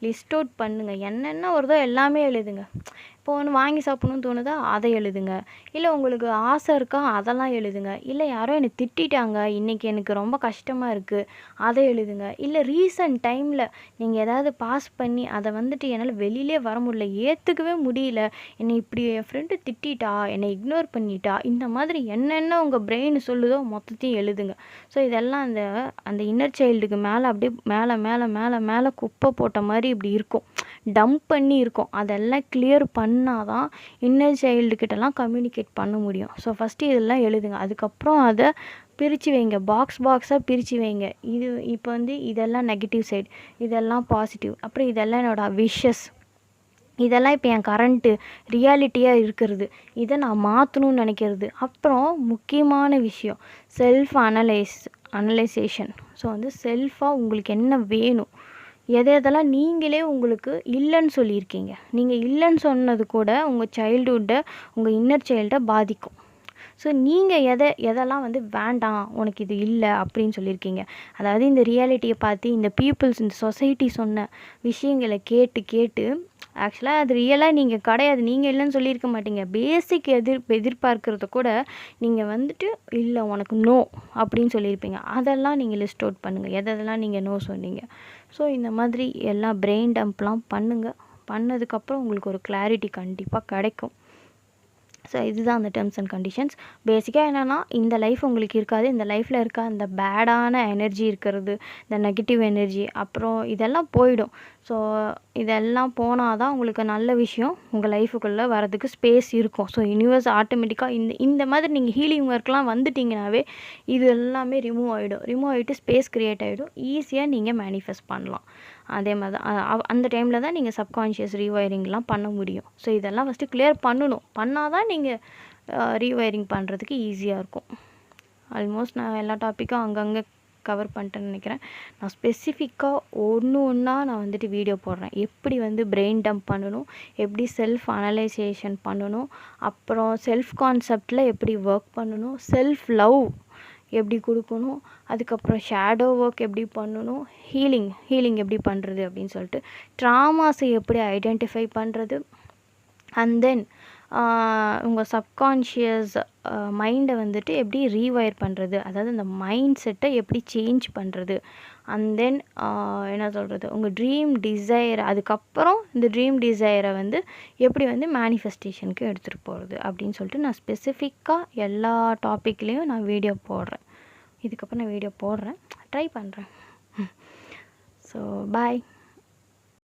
List out பண்ணுங்கள். என்னென்ன வருதோ எல்லாமே எழுதுங்க. இப்போ ஒன்று வாங்கி சாப்பிட்ணுன்னு தோணுதா, அதை எழுதுங்க. இல்லை உங்களுக்கு ஆசை இருக்கா, அதெல்லாம் எழுதுங்க. இல்லை யாரோ என்னை திட்டிட்டாங்க, இன்றைக்கி எனக்கு ரொம்ப கஷ்டமாக இருக்குது, அதை எழுதுங்க. இல்லை ரீசன்ட் டைமில் நீங்கள் ஏதாவது பாஸ் பண்ணி அதை வந்துட்டு என்னால் வெளியிலே வர முடியல, ஏற்றுக்கவே முடியல, என்னை இப்படி என் ஃப்ரெண்டு திட்டிட்டா, என்னை இக்னோர் பண்ணிட்டா, இந்த மாதிரி என்னென்ன உங்கள் பிரெயின் சொல்லுதோ மொத்தத்தையும் எழுதுங்க. ஸோ இதெல்லாம் அந்த அந்த இன்னர் சைல்டுக்கு மேலே அப்படியே மேலே மேலே மேலே மேலே குப்பை போட்ட மாதிரி இப்படி இருக்கும், டம்ப் பண்ணி இருக்கும். அதெல்லாம் கிளியர் பண்ணால் தான் இன்னர் சைல்டுக்கிட்டலாம் கம்யூனிகேட் பண்ண முடியும். ஸோ ஃபஸ்ட்டு இதெல்லாம் எழுதுங்க. அதுக்கப்புறம் அதை பிரித்து வைங்க, பாக்ஸாக பிரித்து வைங்க. இது இப்போ வந்து இதெல்லாம் நெகட்டிவ் சைடு, இதெல்லாம் பாசிட்டிவ், அப்புறம் இதெல்லாம் என்னோடய விஷஸ், இதெல்லாம் இப்போ என் கரண்ட்டு ரியாலிட்டியாக இருக்கிறது, இதை நான் மாற்றணும்னு நினைக்கிறது. அப்புறம் முக்கியமான விஷயம் அனலைசேஷன். ஸோ வந்து செல்ஃபாக உங்களுக்கு என்ன வேணும், எதெல்லாம் நீங்களே உங்களுக்கு இல்லைன்னு சொல்லியிருக்கீங்க. நீங்கள் இல்லைன்னு சொன்னது கூட உங்கள் சைல்டுஹுட்டை, உங்கள் இன்னர் சைல்டை பாதிக்கும். ஸோ நீங்கள் எதெல்லாம் வந்து வேண்டாம், உனக்கு இது இல்லை அப்படின்னு சொல்லியிருக்கீங்க. அதாவது இந்த ரியாலிட்டியை பார்த்து இந்த பீப்புள்ஸ், இந்த சொசைட்டி சொன்ன விஷயங்களை கேட்டு ஆக்சுவலாக அது ரியலாக நீங்கள் கிடையாது, நீங்கள் இல்லைன்னு சொல்லியிருக்க மாட்டீங்க. பேசிக் எதிர்பார்க்கறத கூட நீங்கள் வந்துட்டு இல்லை உனக்கு நோ அப்படின்னு சொல்லியிருப்பீங்க. அதெல்லாம் நீங்கள் லிஸ்ட் அவுட் பண்ணுங்கள், எதெல்லாம் நீங்கள் நோ சொன்னீங்க. ஸோ இந்த மாதிரி எல்லாம் பிரெயின் டம்ப்லாம் பண்ணுங்கள். பண்ணதுக்கப்புறம் உங்களுக்கு ஒரு கிளாரிட்டி கண்டிப்பாக கிடைக்கும். ஸோ இதுதான் அந்த டேர்ம்ஸ் அண்ட் கண்டிஷன்ஸ். பேசிக்காக என்னென்னா, இந்த லைஃப் உங்களுக்கு இருக்காது, இந்த லைஃப்பில் இருக்க அந்த பேடான எனர்ஜி இருக்கிறது, இந்த நெகட்டிவ் எனர்ஜி, அப்புறம் இதெல்லாம் போயிடும். ஸோ இதெல்லாம் போனால் தான் உங்களுக்கு நல்ல விஷயம் உங்கள் லைஃபுக்குள்ளே வரதுக்கு ஸ்பேஸ் இருக்கும். ஸோ யூனிவர்ஸ் ஆட்டோமேட்டிக்காக இந்த மாதிரி நீங்கள் ஹீலிங் ஒர்க்லாம் வந்துட்டிங்கனாவே இது எல்லாமே ரிமூவ் ஆகிட்டு ஸ்பேஸ் க்ரியேட் ஆகிடும். ஈஸியாக நீங்கள் மேனிஃபெஸ்ட் பண்ணலாம். அதே மாதிரி தான் அந்த டைமில் தான் நீங்கள் சப்கான்ஷியஸ் ரீவயரிங்லாம் பண்ண முடியும். ஸோ இதெல்லாம் ஃபஸ்ட்டு கிளியர் பண்ணால் தான் நீங்கள் ரீவயரிங் பண்ணுறதுக்கு ஈஸியாக இருக்கும். ஆல்மோஸ்ட் நான் எல்லா டாப்பிக்கும் அங்கங்கே கவர் பண்ணிட்டேன்னு நினைக்கிறேன். நான் ஸ்பெசிஃபிக்காக ஒன்றா நான் வந்துட்டு வீடியோ போடுறேன். எப்படி வந்து பிரெயின் டம்ப் பண்ணணும், எப்படி செல்ஃப் அனலைசேஷன் பண்ணணும், அப்புறம் செல்ஃப் கான்செப்டில் எப்படி ஒர்க் பண்ணணும், செல்ஃப் லவ் எப்படி கொடுக்கணும், அதுக்கப்புறம் ஷேடோ ஒர்க் எப்படி பண்ணணும், ஹீலிங் எப்படி பண்ணுறது அப்படின்னு சொல்லிட்டு, ட்ராமாஸை எப்படி ஐடென்டிஃபை பண்ணுறது, அண்ட் தென் உங்கள் சப்கான்ஷியஸ் மைண்டை வந்துட்டு எப்படி ரீவயர் பண்ணுறது, அதாவது அந்த மைண்ட் செட்டை எப்படி சேஞ்ச் பண்ணுறது, அண்ட் தென் என்ன சொல்கிறது, உங்கள் ட்ரீம் டிசைர், அதுக்கப்புறம் இந்த ட்ரீம் டிசைரை வந்து எப்படி வந்து மேனிஃபெஸ்டேஷனுக்கு எடுத்துகிட்டு போகிறது அப்படின்னு சொல்லிட்டு நான் ஸ்பெசிஃபிக்காக எல்லா டாப்பிக்லேயும் நான் வீடியோ போடுறேன். இதுக்கப்புறம் நான் வீடியோ போடுறேன், ட்ரை பண்ணுறேன். So bye.